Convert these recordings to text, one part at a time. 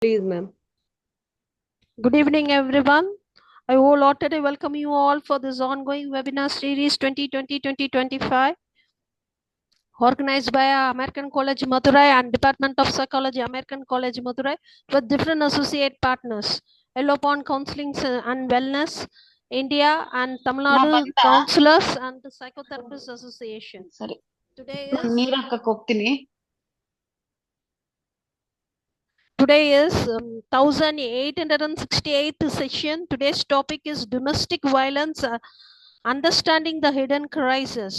Please, ma'am. Good evening, everyone. I wholeheartedly welcome you all for this ongoing webinar series 2020-2025, organized by American College Madurai and Department of Psychology, American College Madurai, with different associate partners, Yellow Pond Counseling and Wellness, India, and Tamil మా Nadu ಬಂತ Counselors and the Psychotherapists Association. సరే Today is ನೀರಕ್ಕ ಹೋಗ್ತೀನಿ Today is 1868th session. Today's topic is domestic violence, understanding the hidden crisis.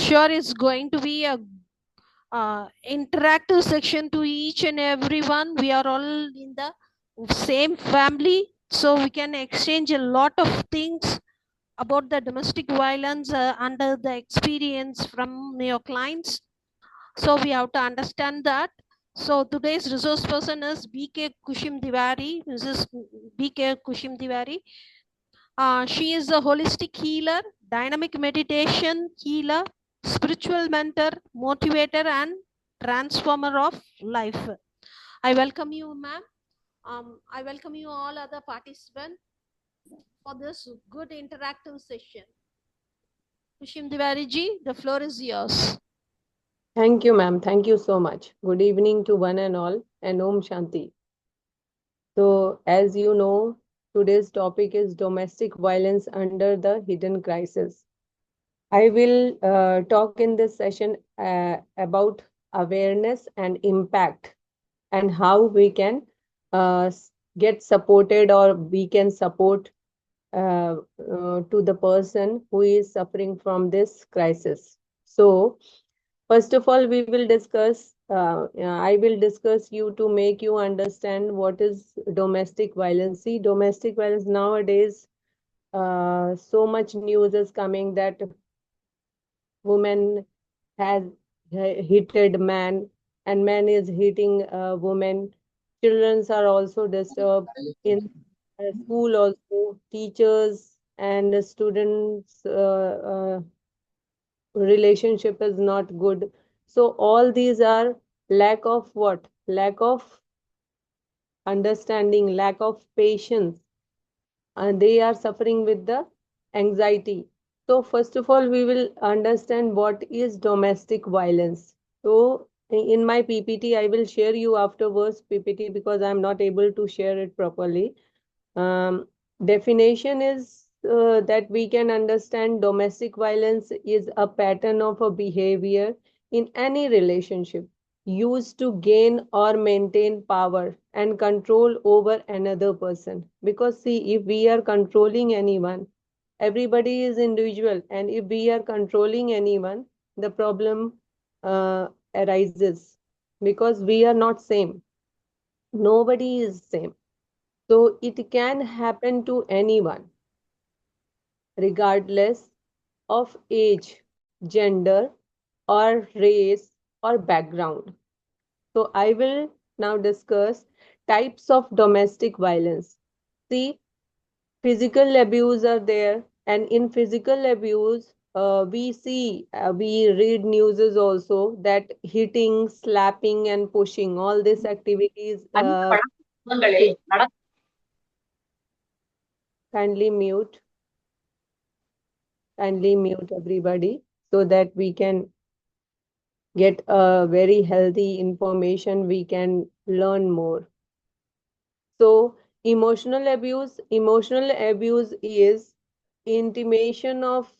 Sure, it's going to be a interactive section to each and everyone. We are all in the same family, so we can exchange a lot of things about the domestic violence under the experience from your clients. So we have to understand that. So today's resource person is BK Kushim Tiwari. Mrs. BK Kushim Tiwari. She is a holistic healer, dynamic meditation healer, spiritual mentor, motivator, and transformer of life. I welcome you, ma'am. I welcome you all other participants for this good interactive session. Kushim Tiwari ji, the floor is yours. Thank you, ma'am. Thank you so much. Good evening to one and all, and Om Shanti. So, as you know, today's topic is domestic violence under the hidden crisis. I will talk in this session about awareness and impact and how we can get supported or we can support to the person who is suffering from this crisis. So, first of all, we will discuss, I will discuss you to make you understand what is domestic violence. See, domestic violence nowadays, so much news is coming that woman has hitted man and man is hitting woman. Children are also disturbed in school also. Teachers and students relationship is not good. So all these are lack of what? Lack of understanding, lack of patience, and they are suffering with the anxiety. So first of all, we will understand what is domestic violence. So in my PPT, I will share you afterwards PPT because I'm not able to share it properly. Um, Definition is that we can understand domestic violence is a pattern of a behavior in any relationship used to gain or maintain power and control over another person. Because see, if we are controlling anyone, everybody is individual, and if we are controlling anyone, the problem arises because we are not same. Nobody is same, so it can happen to anyone, regardless of age, gender, or race or background. So I will now discuss types of domestic violence. See, physical abuse are there, and in physical abuse, we read newses also that hitting, slapping, and pushing, all these activities. Kindly mute. Kindly mute everybody so that we can get a very healthy information, we can learn more. So emotional abuse is intimation of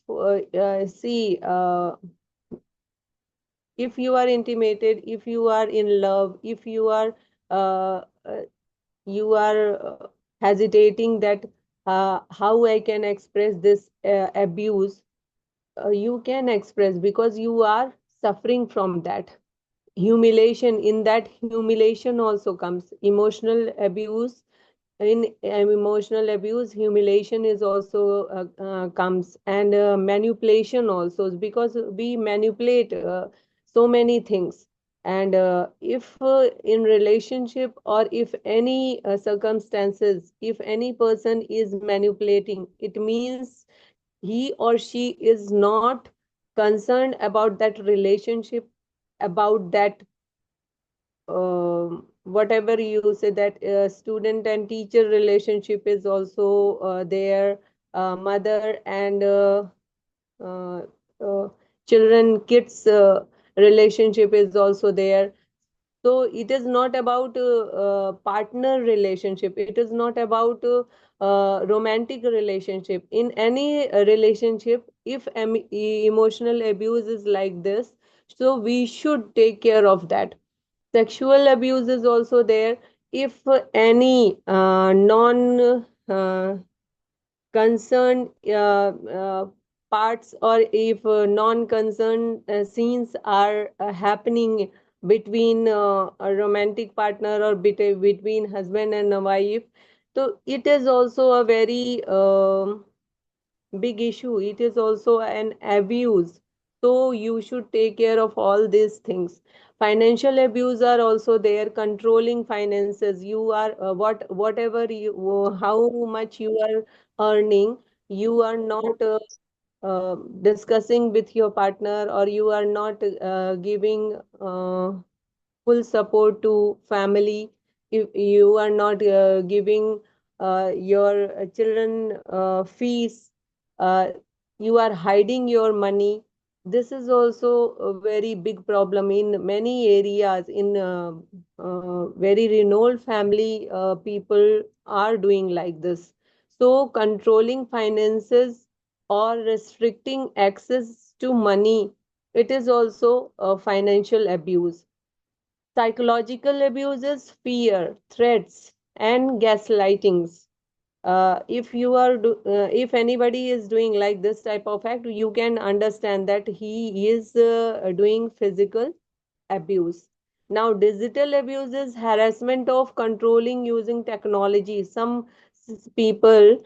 if you are intimated, if you are in love, if uh, uh, you are hesitating that how I can express this abuse, you can express because you are suffering from that humiliation. In that humiliation also comes emotional abuse. In emotional abuse, humiliation is also comes, and manipulation also, because we manipulate so many things. And if in relationship or if any circumstances, if any person is manipulating, it means he or she is not concerned about that relationship, about that whatever you say, that student and teacher relationship is also there, mother and uh, uh, children kids relationship is also there. So it is not about partner relationship, it is not about romantic relationship. In any relationship, if emotional abuse is like this, so we should take care of that. Sexual abuse is also there. If any non concerned parts, or if non-concerned scenes are happening between a romantic partner, or between husband and a wife, so it is also a very big issue. It is also an abuse. So you should take care of all these things. Financial abuse are also there. Controlling finances. You are whatever how much you are earning, you are not discussing with your partner, or you are not giving full support to family. If you are not giving your children fees, uh, you are hiding your money. This is also a very big problem in many areas. In very renowned family, people are doing like this. So controlling finances or restricting access to money, it is also a financial abuse. Psychological abuses, fear, threats, and gaslightings. If anybody is doing like this type of act, you can understand that he is doing physical abuse. Now, digital abuse is harassment of controlling using technology. Some people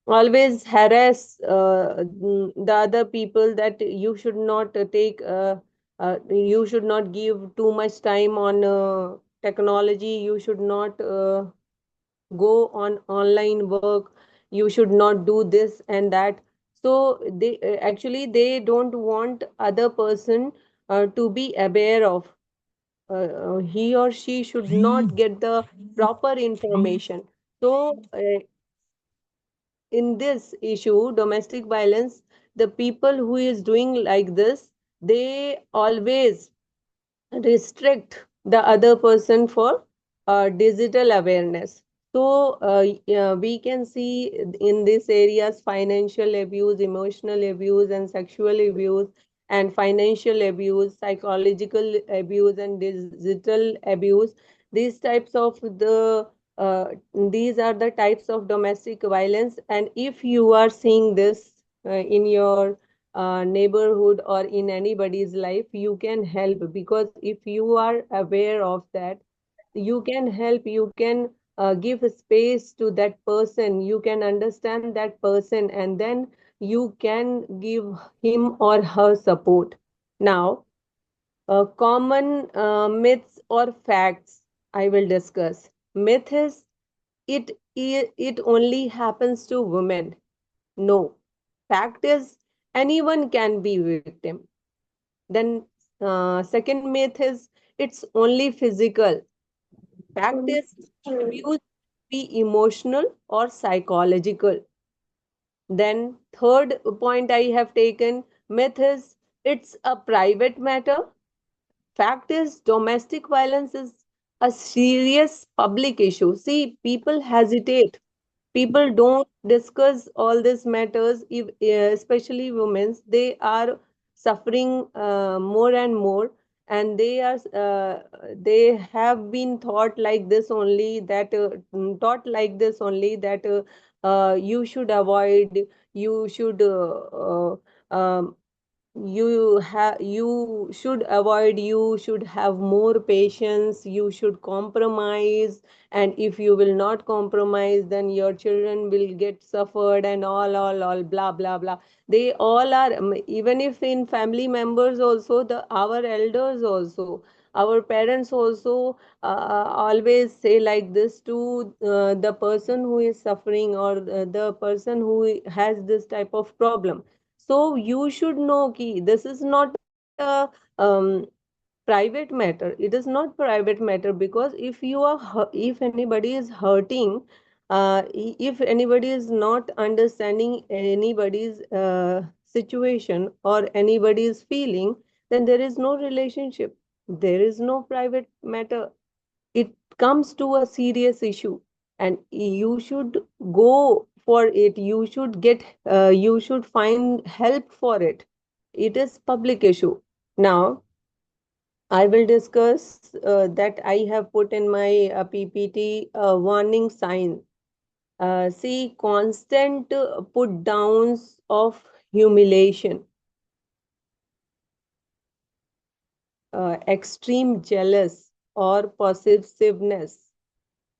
always harass the other people, that you should not you should not give too much time on technology, you should not go on online work, you should not do this and that. So they actually they don't want other person to be aware of, he or she should not get the proper information. So in this issue, domestic violence, the people who is doing like this, they always restrict the other person for digital awareness. So yeah, we can see in these areas financial abuse, emotional abuse, and sexual abuse, and financial abuse, psychological abuse, and digital abuse. These types of the these are the types of domestic violence. And if you are seeing this in your neighborhood or in anybody's life, you can help, because if you are aware of that, you can help, you can give space to that person, you can understand that person, and then you can give him or her support. Now, common myths or facts I will discuss. Myth is it only happens to women. No. Fact is, anyone can be victim. Then, second myth is it's only physical. Fact is, abuse be emotional or psychological. Then, third point I have taken, myth is it's a private matter. Fact is, domestic violence is a serious public issue. See, people hesitate, people don't discuss all these matters. If especially women, they are suffering more and more, and they have been taught like this only, that taught like this only, that you should avoid, you should you should avoid, you should have more patience, you should compromise, and if you will not compromise, then your children will get suffered, and all blah blah blah. They all are even if in family members also, the our elders also, our parents also always say like this to the person who is suffering, or the person who has this type of problem. So you should know ki this is not a private matter. It is not private matter, because if you are if anybody is hurting, if anybody is not understanding anybody's situation or anybody's feeling, then there is no relationship, there is no private matter. It comes to a serious issue, and you should go for it, you should get you should find help for it. It is public issue. Now I will discuss that I have put in my PPT warning sign. See, constant put downs of humiliation, extreme jealous or possessiveness,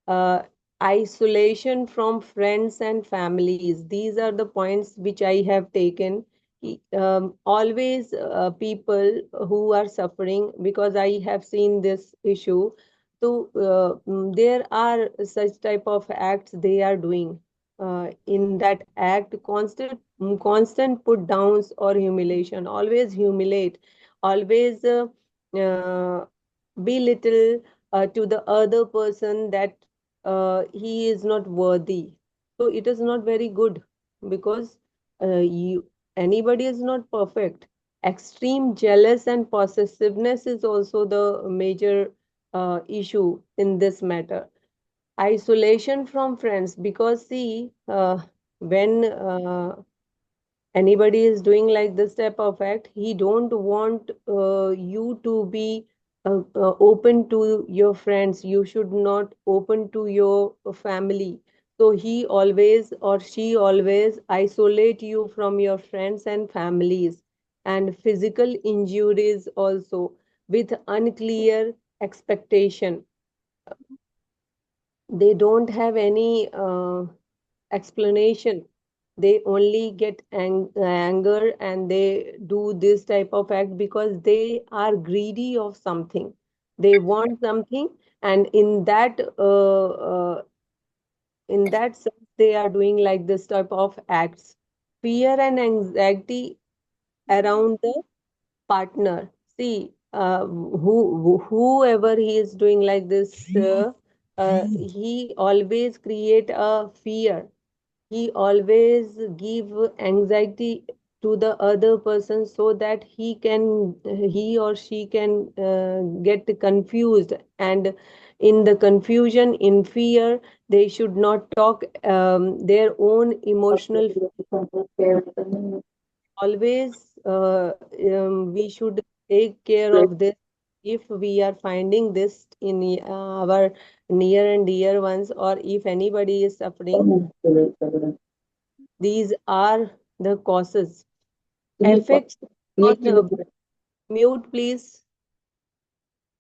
uh, isolation from friends and families. These are the points which I have taken. Always people who are suffering, because I have seen this issue. So there are such type of acts they are doing. In that act, constant put downs or humiliation. Always humiliate. Always belittle to the other person, that he is not worthy. So it is not very good, because anybody is not perfect. Extreme jealous and possessiveness is also the major issue in this matter. Isolation from friends, because see, when anybody is doing like this type of act, he don't want you to be open to your friends, you should not open to your family. So he always or she always isolate you from your friends and families. And physical injuries also, with unclear expectation. They don't have any explanation. They only get anger, and they do this type of act because they are greedy of something. They want something, and in that sense they are doing like this type of acts. Fear and anxiety around the partner. See, whoever he is doing like this, he always create a fear. He always give anxiety to the other person, so that he or she can get confused, and in the confusion, in fear, they should not talk their own emotional. Always we should take care of this. If we are finding this in our near and dear ones, or if anybody is suffering, these are the causes. Effects on mute, please.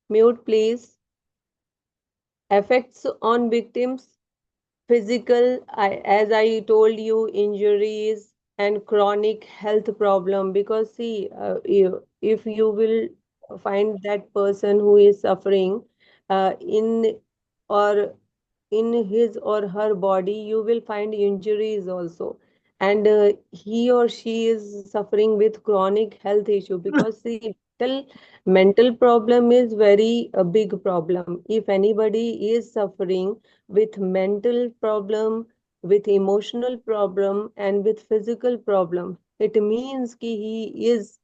Mute, please. Effects on victims: physical, as I told you, injuries and chronic health problem. Because see, if you will find that person who is suffering in or in his or her body, you will find injuries also. And he or she is suffering with chronic health issue, because see, mental problem is very a big problem. If anybody is suffering with mental problem, with emotional problem, and with physical problem, it means ki he is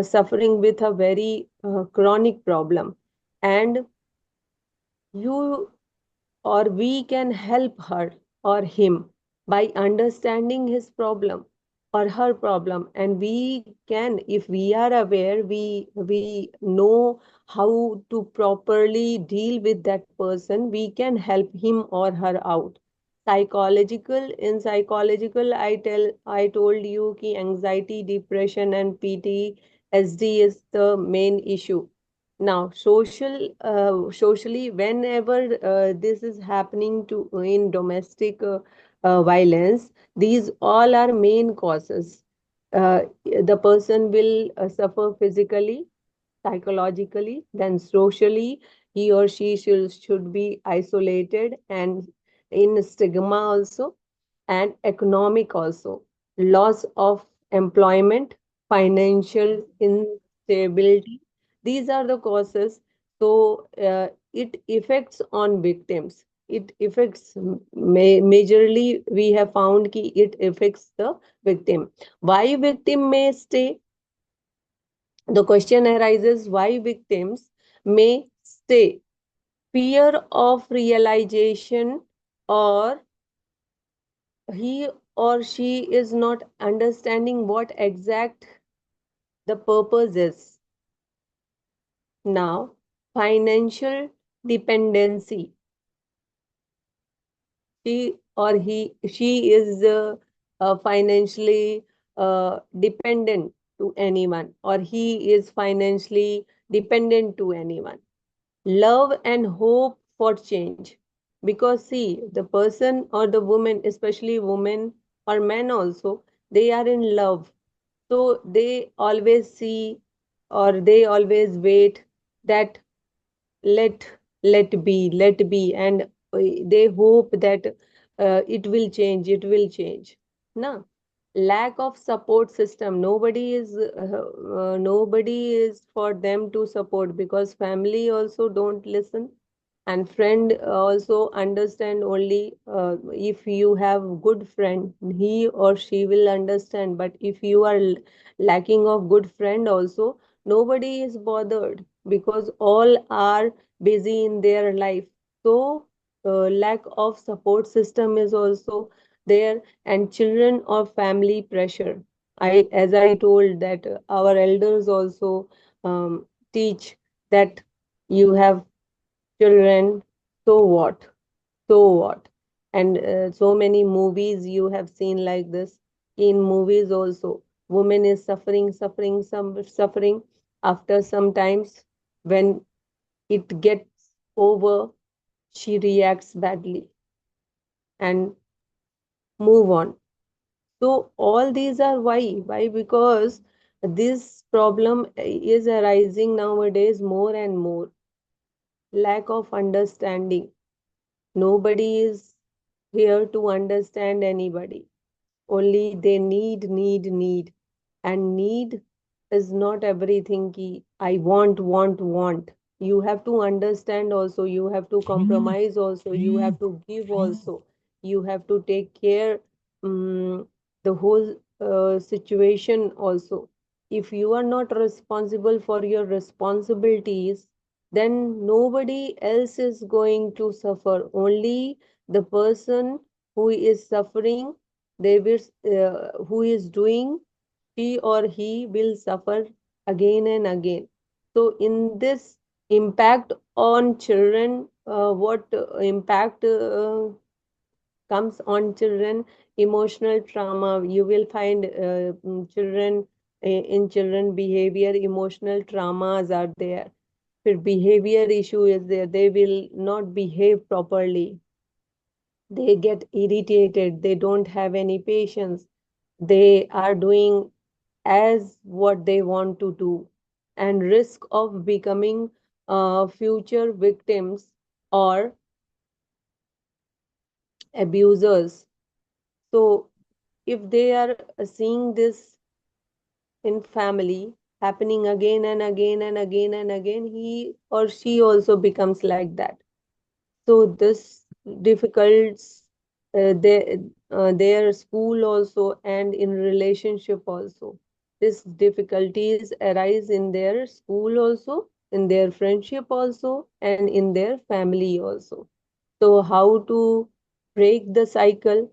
suffering with a very chronic problem. And you or we can help her or him by understanding his problem or her problem. And we can, if we are aware, we know how to properly deal with that person, we can help him or her out. Psychological, I told you ki anxiety, depression, and PTSD is the main issue. Now, socially, whenever this is happening to in domestic violence, these all are main causes. The person will suffer physically, psychologically, then socially, he or she should be isolated and in stigma also, and economic also. Loss of employment, financial instability, These are the causes. So it affects on victims. It affects majorly. We have found कि it affects the victim. Why victim may stay? The question arises why victims may stay. Fear of realization, or he or she is not understanding what exact the purpose is. Now, financial dependency. She is financially dependent to anyone, or he is financially dependent to anyone. Love and hope for change. Because see, the person or the woman, especially women or men also, they are in love. So they always see, or they always wait that let let be, and they hope that it will change. Now, lack of support system. Nobody is for them to support, because family also don't listen, and friend also understand only if you have good friend, he or she will understand. But if you are lacking of good friend also, nobody is bothered, because all are busy in their life. So lack of support system is also there. And children or family pressure. As I told that our elders also teach that you have children, so what? So what? And so many movies you have seen like this. In movies also, woman is suffering. After some times, when it gets over, she reacts badly and move on. So all these are why? Why? Because this problem is arising nowadays more and more. Lack of understanding. Nobody is here to understand anybody. Only they need. And need is not everything. Ki, I want. You have to understand also. You have to compromise also. You have to give also. You have to take care the whole situation also. If you are not responsible for your responsibilities, then nobody else is going to suffer. Only the person who is suffering, they will, who is doing, she or he will suffer again and again. So in this impact on children, what impact comes on children? Emotional trauma. You will find children, in children behavior, emotional traumas are there. If behavior issue is there, they will not behave properly. They get irritated, they don't have any patience, they are doing as what they want to do, and risk of becoming future victims or abusers. So if they are seeing this in family happening again and again and again and again, he or she also becomes like that. So this difficulties their school also, and in relationship also. These difficulties arise in their school also, in their friendship also, and in their family also. So how to break the cycle?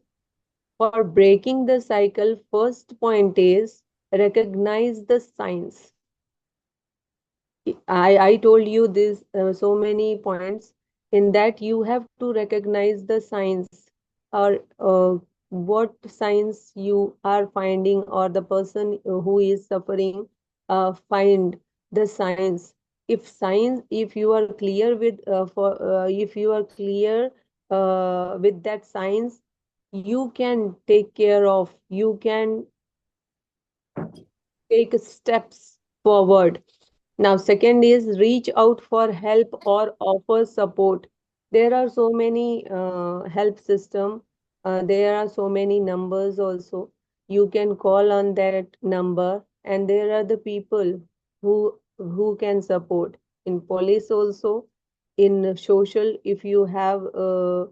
For breaking the cycle, first point is recognize the signs. I told you this so many points. In that, you have to recognize the signs, or what signs you are finding, or the person who is suffering find the signs. If you are clear with if you are clear with that signs, you can take care of. You can take steps forward. Now, second is reach out for help or offer support. There are so many help system. There are so many numbers also. You can call on that number, and there are the people who who can support in police also, in social, if you have uh,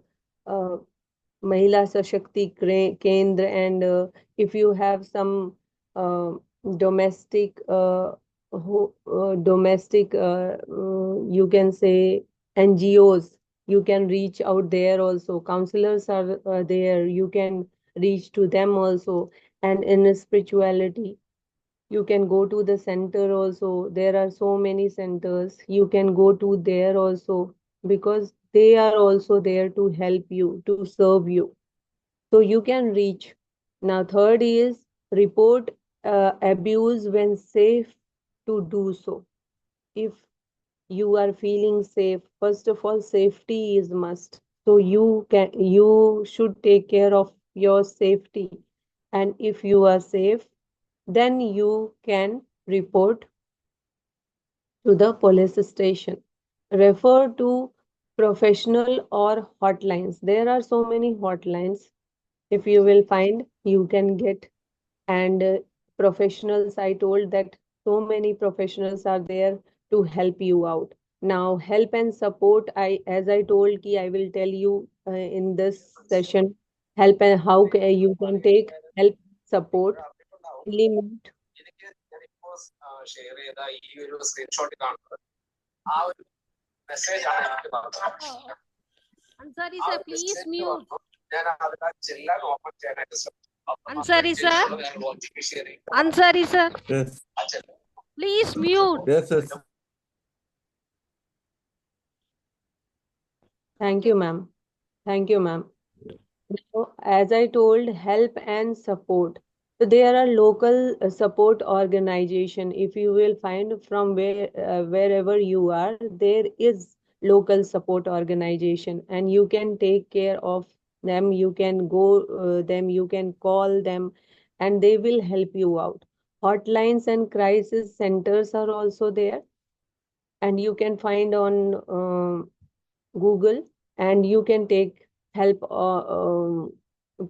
Mahila Sashakti Kendra, and if you have some uh, domestic domestic you can say NGOs, you can reach out there also. Counselors are there, you can reach to them also. And in spirituality, you can go to the center also. There are so many centers, you can go to there also, because they are also there to help you, to serve you, so you can reach. Now third is report abuse when safe to do so. If you are feeling safe, first of all, safety is must, so you should take care of your safety. And if you are safe, then you can report to the police station. Refer to professional or hotlines. There are so many hotlines. If you will find, you can get. And professionals, I told that so many professionals are there to help you out. Now, help and support, as I told ki I will tell you in this session, help and how you can take help support. Limit. Ansari sir, please mute. Ansari sir. Ansari sir, Yes. please mute. Yes. Thank you, ma'am. Thank you, ma'am. So, as I told, help and support. So there are local support organization. If you will find from wherever you are, there is local support organization, and you can take care of them. You can go them. You can call them, and they will help you out. Hotlines and crisis centers are also there, and you can find on Google, and you can take help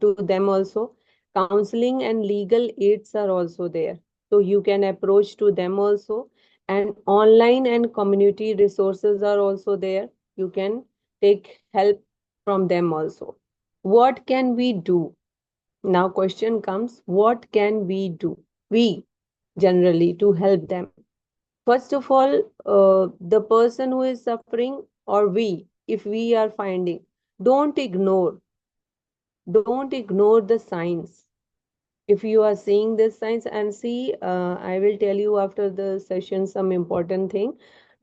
to them also. Counseling and legal aids are also there, so you can approach to them also. And online and community resources are also there. You can take help from them also. What can we do? Now, question comes: what can we do? We generally to help them. First of all, the person who is suffering, or we, if we are finding, don't ignore, don't ignore the signs. If you are seeing this signs, and see, I will tell you after the session some important thing.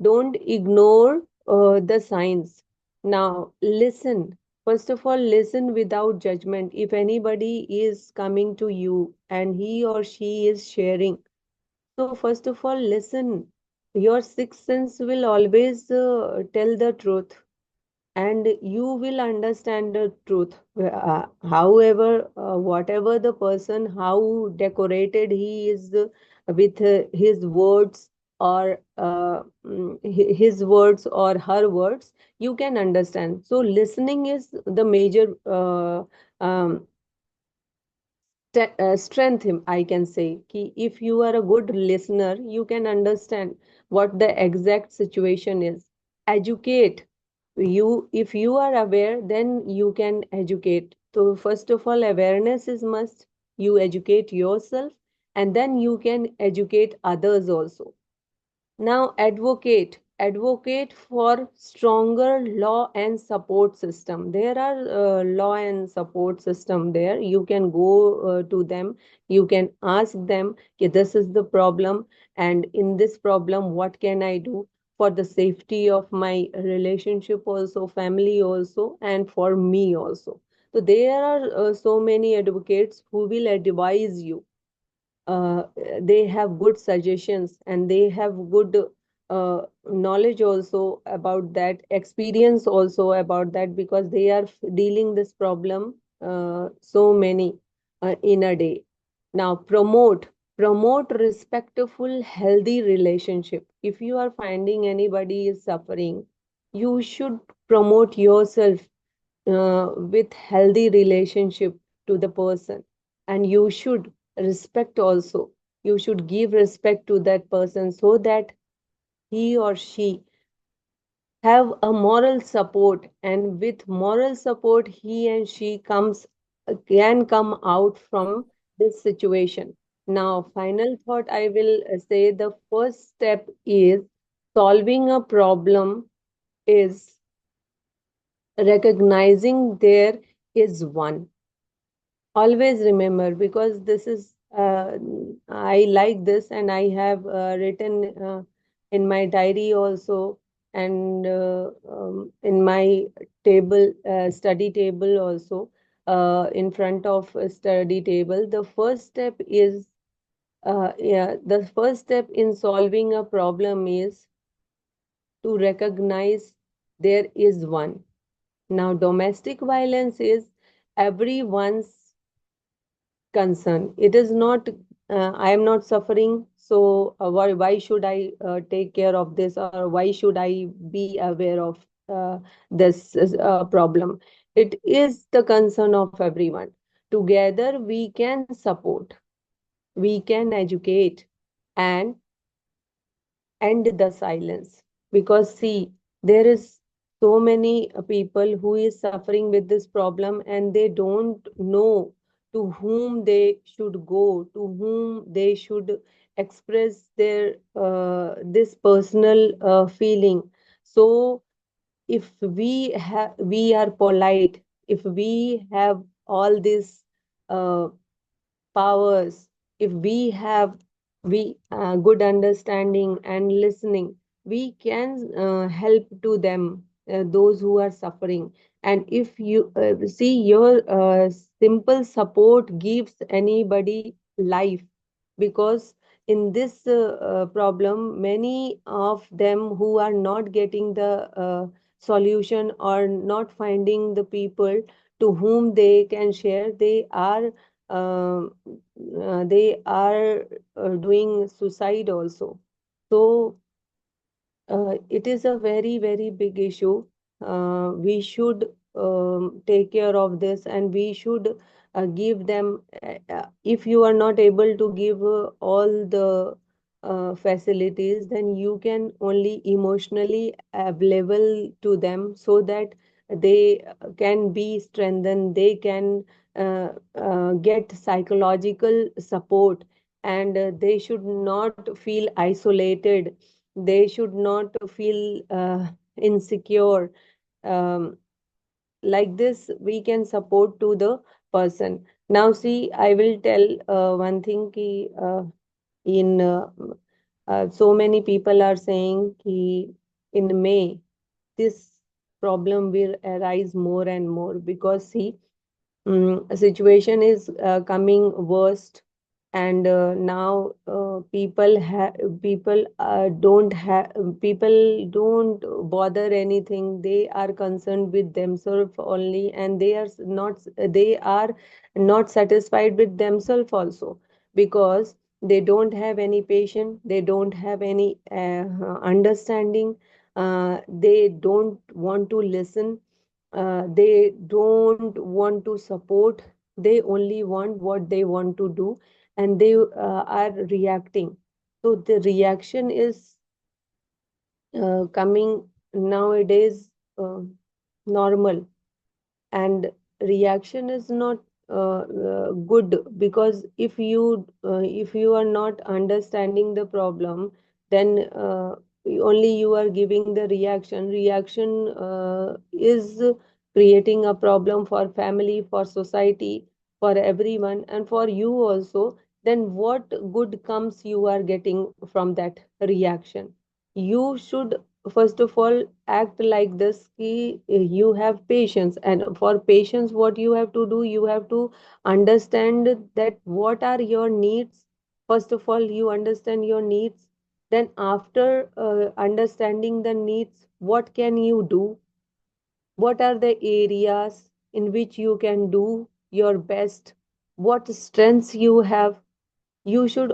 Don't ignore the signs. Now, listen. First of all, listen without judgment. If anybody is coming to you and he or she is sharing, so first of all, listen. Your sixth sense will always tell the truth, and you will understand the truth. However, whatever the person, how decorated he is with his words, or his words or her words, you can understand. So listening is the major um, strength him, I can say ki if you are a good listener, you can understand what the exact situation is. Educate. You, if you are aware, then you can educate. So first of all, awareness is must. You educate yourself, and then you can educate others also. Now, advocate for stronger law and support system. There are law and support system there. You can go to them. You can ask them, okay, this is the problem, and in this problem, what can I do for the safety of my relationship also, family also, and for me also. So there are so many advocates who will advise you. uh, they have good suggestions, and they have good knowledge also about that, experience also about that, because they are dealing this problem so many in a day. Now, promote respectful healthy relationship. If you are finding anybody is suffering, you should promote yourself with healthy relationship to the person. And you should respect also. You should give respect to that person, so that he or she have a moral support, and with moral support he and she comes can come out from this situation. Now final thought I will say, the first step is solving a problem is recognizing there is one. Always remember, because this is I like this, and I have written in my diary also, and in my table, study table also, in front of a study table, the first step is yeah, the first step in solving a problem is to recognize there is one. Now domestic violence is everyone's concern. It is not, I am not suffering, so why should I take care of this, or why should I be aware of this problem? It is the concern of everyone. Together we can support, we can educate, and end the silence. Because see, there is so many people who is suffering with this problem, and they don't know to whom they should go, to whom they should express their this personal feeling. So if we are polite, if we have all this uh, powers, if we have we good understanding and listening, we can help to them, those who are suffering. And if you see, your simple support gives anybody life. Because in this problem, many of them who are not getting the solution, or not finding the people to whom they can share, um, they are doing suicide also. So it is a very, very big issue. We should take care of this, and we should give them. If you are not able to give all the facilities, then you can only emotionally available to them, so that they can be strengthened, they can get psychological support, and they should not feel isolated, they should not feel insecure. um, like this we can support to the person. Now see, I will tell one thing ki, in so many people are saying ki in May this problem will arise more and more, because see, situation is coming worst. And now people don't bother anything, they are concerned with themselves only, and they are not satisfied with themselves also. Because they don't have any patience, they don't have any understanding, they don't want to listen, they don't want to support, they only want what they want to do, and they are reacting. So the reaction is coming nowadays normal. And reaction is not good, because if you are not understanding the problem, then only you are giving the reaction is creating a problem for family, for society, for everyone, and for you also. Then what good comes you are getting from that reaction? You should first of all act like this ki you have patience. And for patience, what you have to do, you have to understand that what are your needs. First of all, you understand your needs. Then after understanding the needs, what can you do, what are the areas in which you can do your best, what strengths you have. You should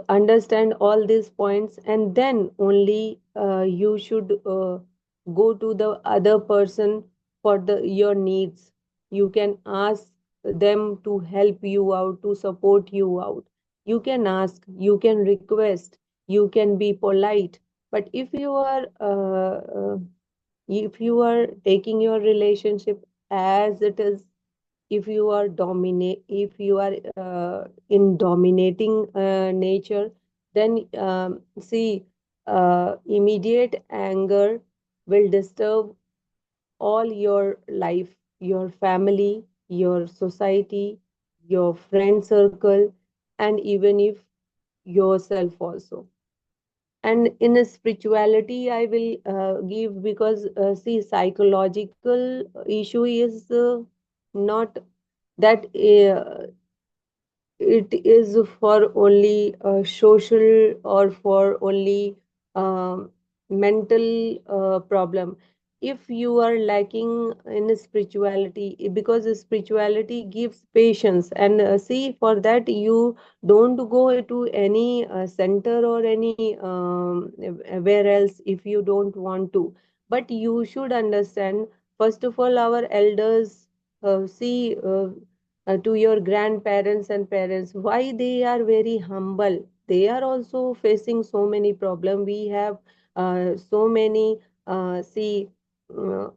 understand all these points, and then only you should go to the other person for the your needs. You can ask them to help you out, to support you out. You can ask, you can request, you can be polite. But if you are taking your relationship as it is, if you are in dominating nature, then see, immediate anger will disturb all your life, your family, your society, your friend circle, and even if yourself also. And in a spirituality I will give, because see, psychological issue is not that it is for only social or for only um, mental problem. If you are lacking in spirituality, because spirituality gives patience, and see, for that you don't go to any center or any where else if you don't want to. But you should understand, first of all, our elders, see, to your grandparents and parents, why they are very humble. They are also facing so many problems. We have so many see uh,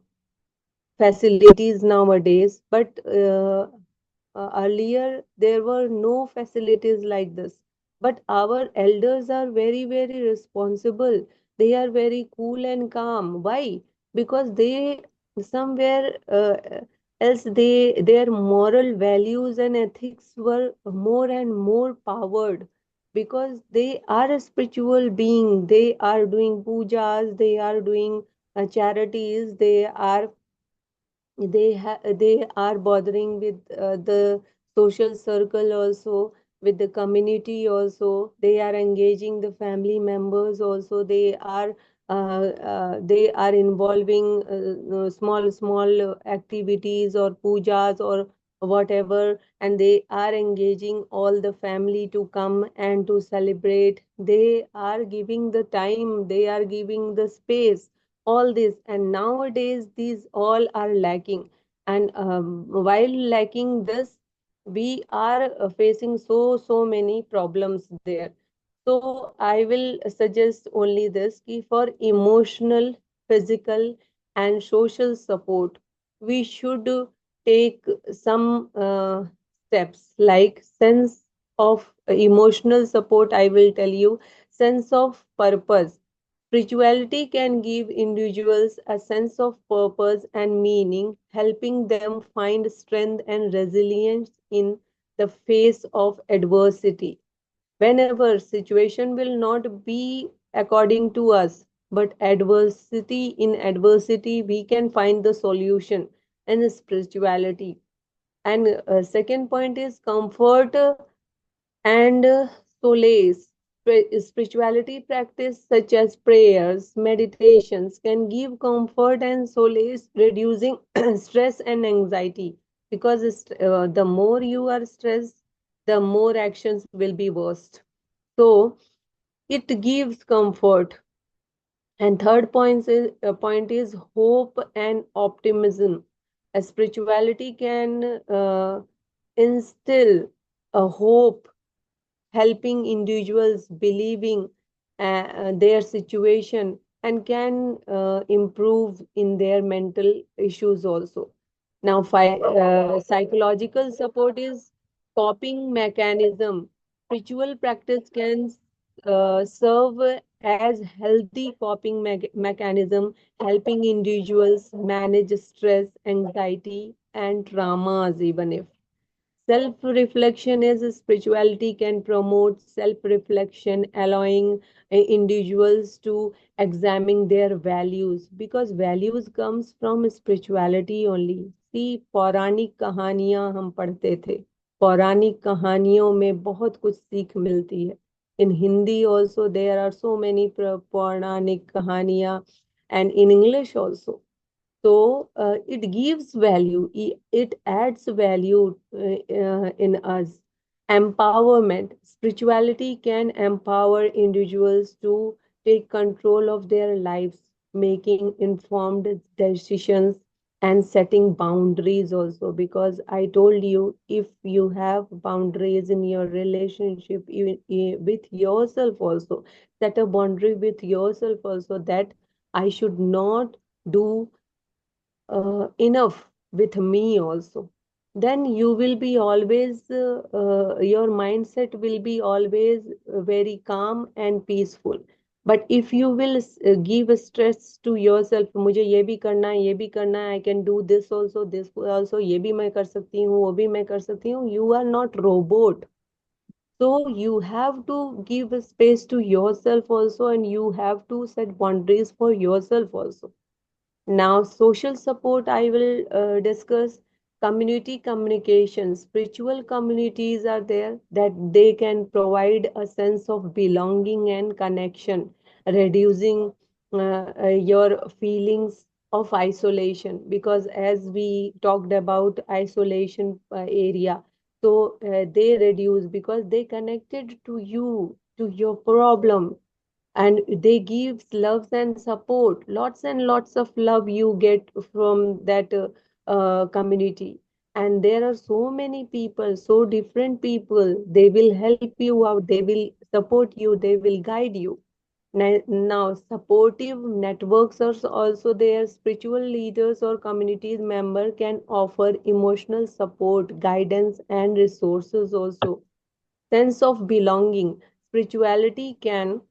facilities nowadays, but earlier there were no facilities like this. But our elders are very, very responsible. They are very cool and calm. Why? Because they somewhere else, their moral values and ethics were more and more powered, because they are a spiritual being. They are doing pujas, they are doing charities, they are bothering with the social circle also, with the community also. They are engaging the family members also. They are involving small small activities or pujas or whatever, and they are engaging all the family to come and to celebrate. They are giving the time, they are giving the space, all this. And nowadays these all are lacking. And while lacking this, we are facing so many problems there. So I will suggest only this, ki for emotional, physical, and social support, we should take some steps, like sense of emotional support. I will tell you, sense of purpose. Spirituality can give individuals a sense of purpose and meaning, helping them find strength and resilience in the face of adversity. Whenever situation will not be according to us, but in adversity we can find the solution in spirituality. And second point is comfort and solace. Spirituality practice such as prayers, meditations can give comfort and solace, reducing stress and anxiety. Because the more you are stressed, the more actions will be worst. So it gives comfort. And third point is hope and optimism. A spirituality can instill a hope, helping individuals believing their situation, and can improve in their mental issues also. Now, psychological support is coping mechanism. Ritual practice can serve as healthy coping mechanism, helping individuals manage stress, anxiety, and traumas. Even if self reflection is spirituality can promote self reflection, allowing individuals to examine their values, because values comes from spirituality only. See, पौराणिक कहानियां हम पढ़ते थे, पौराणिक कहानियों में बहुत कुछ सीख मिलती है. In Hindi also there are so many पौराणिक कहानियां, and in English also. So it gives value, it adds value in us. Empowerment. Spirituality can empower individuals to take control of their lives, making informed decisions and setting boundaries also, because I told you, if you have boundaries in your relationship, even with yourself also, set a boundary with yourself also, that I should not do enough with me also, then you will be always your mindset will be always very calm and peaceful. But if you will give stress to yourself, मुझे ये भी करना है, ये भी करना है, I can do this also, ये भी मैं कर सकती हूँ, वो भी मैं कर सकती हूँ, you are not robot. So you have to give a space to yourself also, and you have to set boundaries for yourself also. Now, social support, I will discuss community communication. Spiritual communities are there that they can provide a sense of belonging and connection, reducing your feelings of isolation. Because as we talked about isolation area, so they reduce because they connected to you, to your problem, and they give loves and support, lots and lots of love you get from that community. And there are so many people, so different people, they will help you out, they will support you, they will guide you. Now, supportive networks are also there. Spiritual leaders or communities member can offer emotional support, guidance, and resources also. Sense of belonging, spirituality can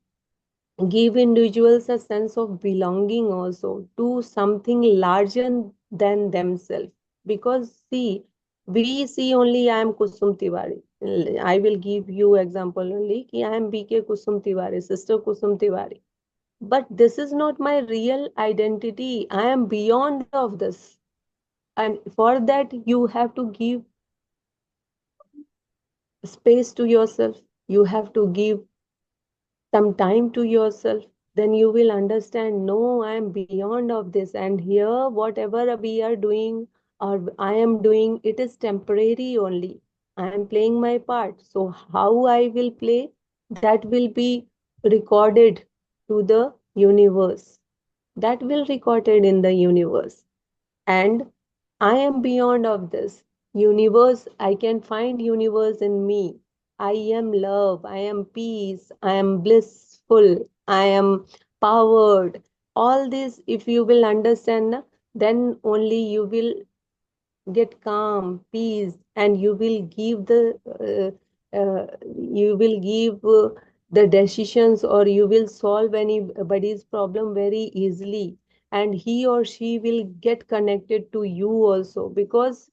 give individuals a sense of belonging also to something larger than themselves. Because see, we see only I am Kusum Tiwari. I will give you example only ki I am BK Kusum Tiwari, sister Kusum Tiwari. But this is not my real identity. I am beyond of this. And for that, you have to give space to yourself. You have to give some time to yourself, then you will understand, no, I am beyond of this, and here whatever we are doing or I am doing, it is temporary only. I am playing my part, so how I will play, that will be recorded to the universe, that will recorded in the universe. And I am beyond of this universe. I can find universe in me. I am love, I am peace, I am blissful, I am powered. All this if you will understand na, then only you will get calm, peace, and you will give the decisions, or you will solve anybody's problem very easily, and he or she will get connected to you also. Because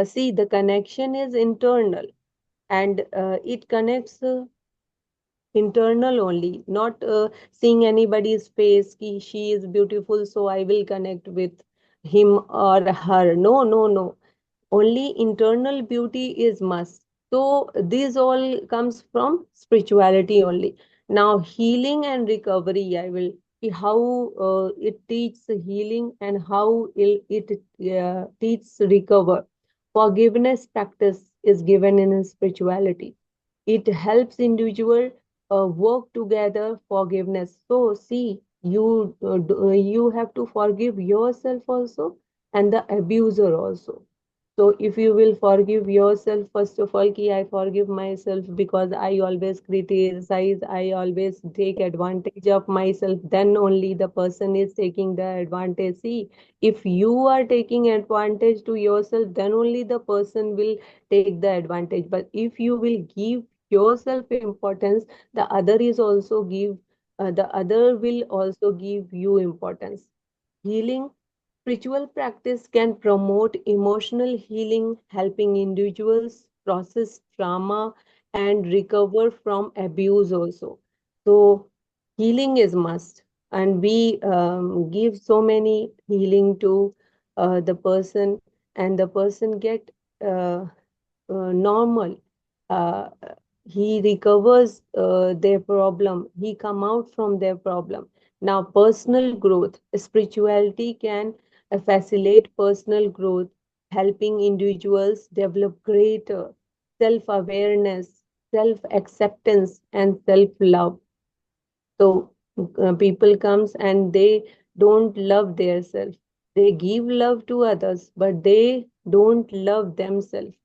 see, the connection is internal, and it connects internal only, not seeing anybody's face ki she is beautiful so I will connect with him or her. No, no, no, only internal beauty is must. So this all comes from spirituality only. Now, healing and recovery, I will how it teaches healing and how it teaches recover. Forgiveness practice is given in spirituality. It helps individual work together. Forgiveness, so see, you have to forgive yourself also, and the abuser also. So if you will forgive yourself, first of all, ki I forgive myself because I always criticize, I always take advantage of myself, then only the person is taking the advantage. See, if you are taking advantage to yourself, then only the person will take the advantage. But if you will give yourself importance, the other will also give you importance. Healing. Spiritual practice can promote emotional healing, helping individuals process trauma and recover from abuse also. So, healing is must, and we give so many healing to the person, and the person get uh, normal. Uh, he recovers their problem. He come out from their problem. Now, personal growth, spirituality can facilitate personal growth, helping individuals develop greater self-awareness, self-acceptance, and self-love. So people comes and they don't love their self. They give love to others, but they don't love themselves.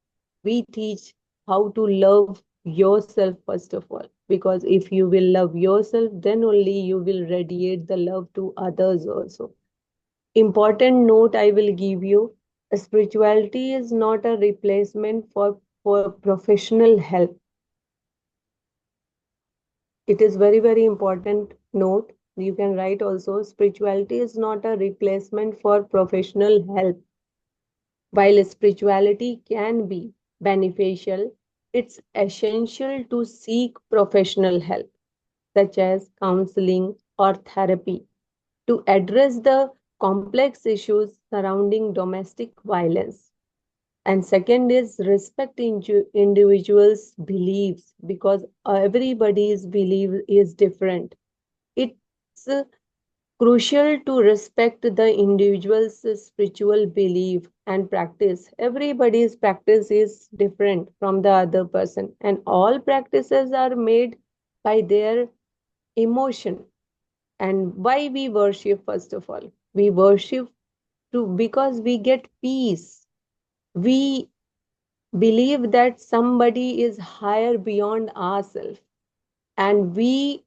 We teach how to love yourself first of all, because if you will love yourself, then only you will radiate the love to others also. Important note I will give you: spirituality is not a replacement for professional help. It is very, very important note. You can write also: spirituality is not a replacement for professional help. While spirituality can be beneficial, it's essential to seek professional help, such as counseling or therapy, to address the complex issues surrounding domestic violence. And second is respect individuals' beliefs, because everybody's belief is different. It's crucial to respect the individual's spiritual belief and practice. Everybody's practice is different from the other person, and all practices are made by their emotion. And why we worship? First of all, we worship to because we get peace. We believe that somebody is higher beyond ourselves, and we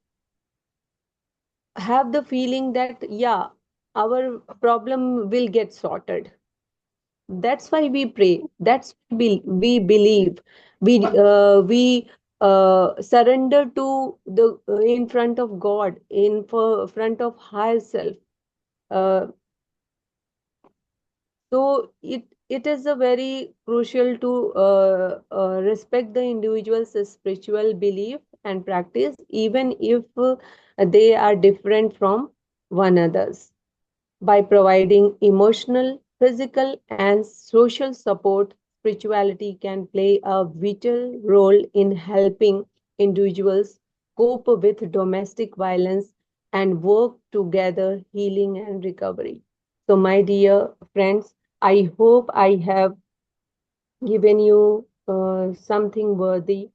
have the feeling that, yeah, our problem will get sorted. That's why we pray. That's why we believe. We surrender to the in front of God, front of higher self. uh, So it is a very crucial to respect the individual's spiritual belief and practice, even if they are different from one another's. By providing emotional, physical, and social support, spirituality can play a vital role in helping individuals cope with domestic violence and work together healing and recovery. So, my dear friends, I hope I have given you something worthy.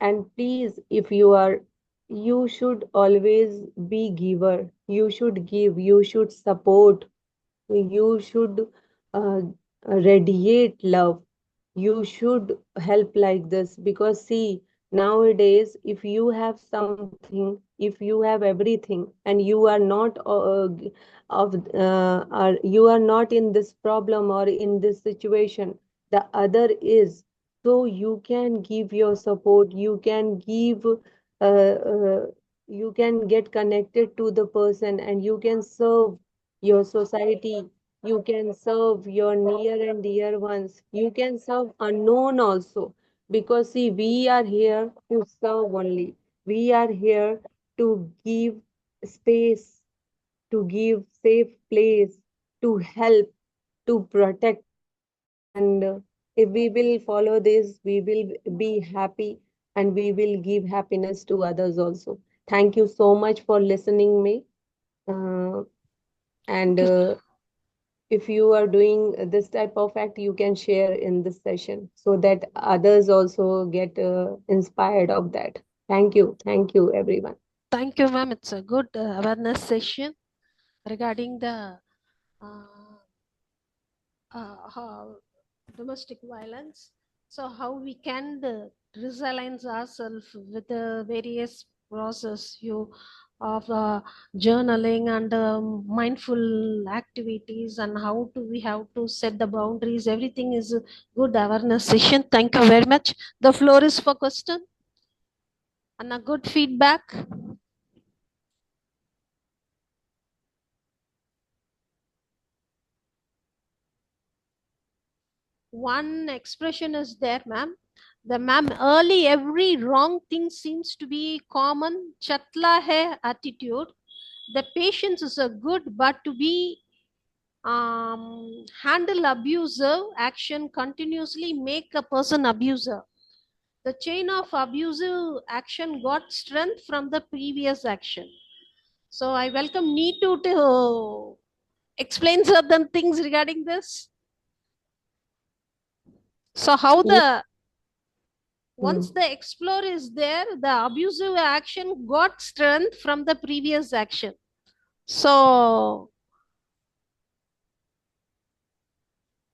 And please, if you are, you should always be giver. You should give, you should support, you should uh, radiate love. You should help like this, because see, nowadays if you have something, if you have everything, and you are not you are not in this problem or in this situation, the other is. So you can give your support, you can give you can get connected to the person, and you can serve your society, you can serve your near and dear ones, you can serve unknown also. Because see, we are here to serve only. We are here to give space, to give safe place, to help, to protect. And if we will follow this, we will be happy, and we will give happiness to others also. Thank you so much for listening me. Uh, and if you are doing this type of act, you can share in this session so that others also get inspired of that. Thank you everyone. Thank you, ma'am. It's a good awareness session regarding the uh, how domestic violence. So how we can resilience ourselves with the various process you of journaling and mindful activities, and how do we have to set the boundaries. Everything is a good awareness session. Thank you very much. The floor is for question and a good feedback. One expression is there, ma'am. The ma'am, early every wrong thing seems to be common. Chatla hai attitude. The patience is a good, but to be handle abusive action continuously make a person abuser. The chain of abusive action got strength from the previous action. So I welcome Neetu to explain certain things regarding this. So how Ye- the once mm. the explore is there, the abusive action got strength from the previous action. So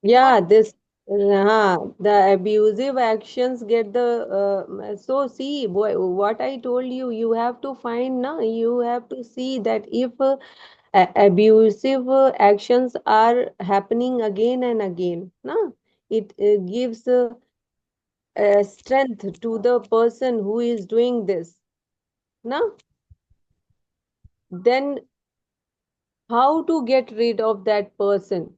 What? Yeah, the abusive actions get the so see boy, what I told you, you have to find now, you have to see that if abusive actions are happening again and again, no, it gives strength to the person who is doing this, no, then how to get rid of that person?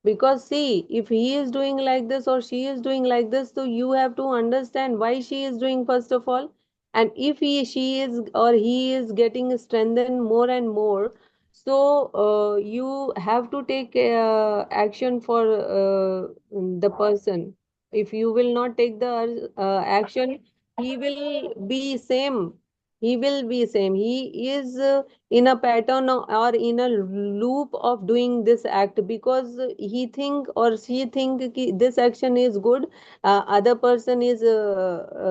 Because see, if he is doing like this or she is doing like this, so you have to understand why she is doing first of all. And if she is or he is getting strengthened more and more, so you have to take action for the person. If you will not take the action, he will be same. He will be same. He is in a pattern or in a loop of doing this act because he think or she think ki this action is good, other person is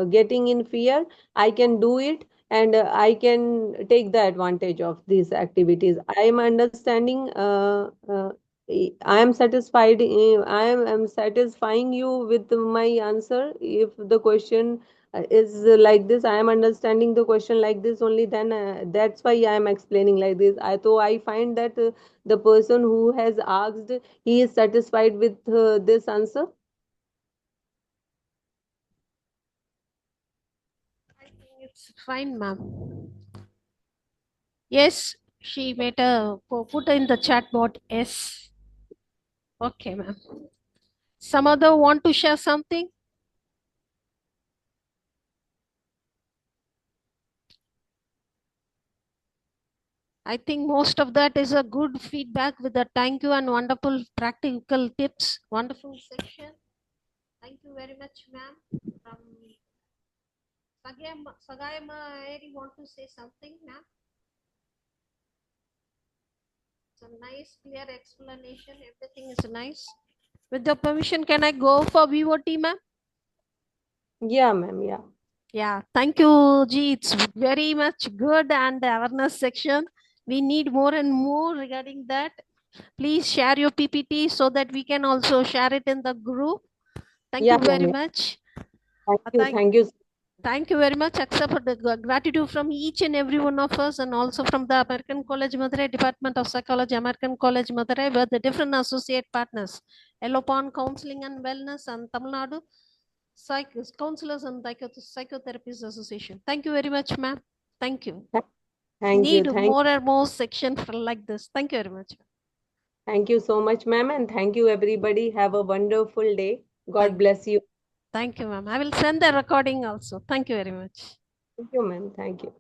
getting in fear, I can do it, and I can take the advantage of these activities. I am understanding, I am satisfied, I am satisfying you with my answer. If the question is like this, I am understanding the question like this only, then that's why I am explaining like this. I find that the person who has asked, he is satisfied with this answer. I think it's fine, ma'am. Yes, she made a put in the chat board. Yes. Okay, ma'am. Some other want to share something? I think most of that is a good feedback with the thank you and wonderful practical tips. Wonderful section. Thank you very much, ma'am. From Sagayama, I want to say something, ma'am. It's a nice, clear explanation. Everything is nice. With your permission, can I go for VOT, ma'am? Yeah, ma'am. Yeah. Yeah, thank you, G. It's very much good and the awareness section. We need more and more regarding that. Please share your PPT so that we can also share it in the group. Thank Yeah, you ma'am. very Yeah. much. Thank you. Thank Thank you. Thank you very much. Accept for the gratitude from each and every one of us, and also from the American College Madurai Department of Psychology, American College Madurai, where the different associate partners, Elopan Counseling and Wellness, and Tamil Nadu Counselors and Psychotherapists Association. Thank you very much, ma'am. Thank you. Thank you. Need more and more sections like this. Thank you very much. Thank you so much, ma'am, and thank you, everybody. Have a wonderful day. God Thank, bless you. thank you, ma'am. I will send the recording also. Thank you very much. Thank you, ma'am. Thank you.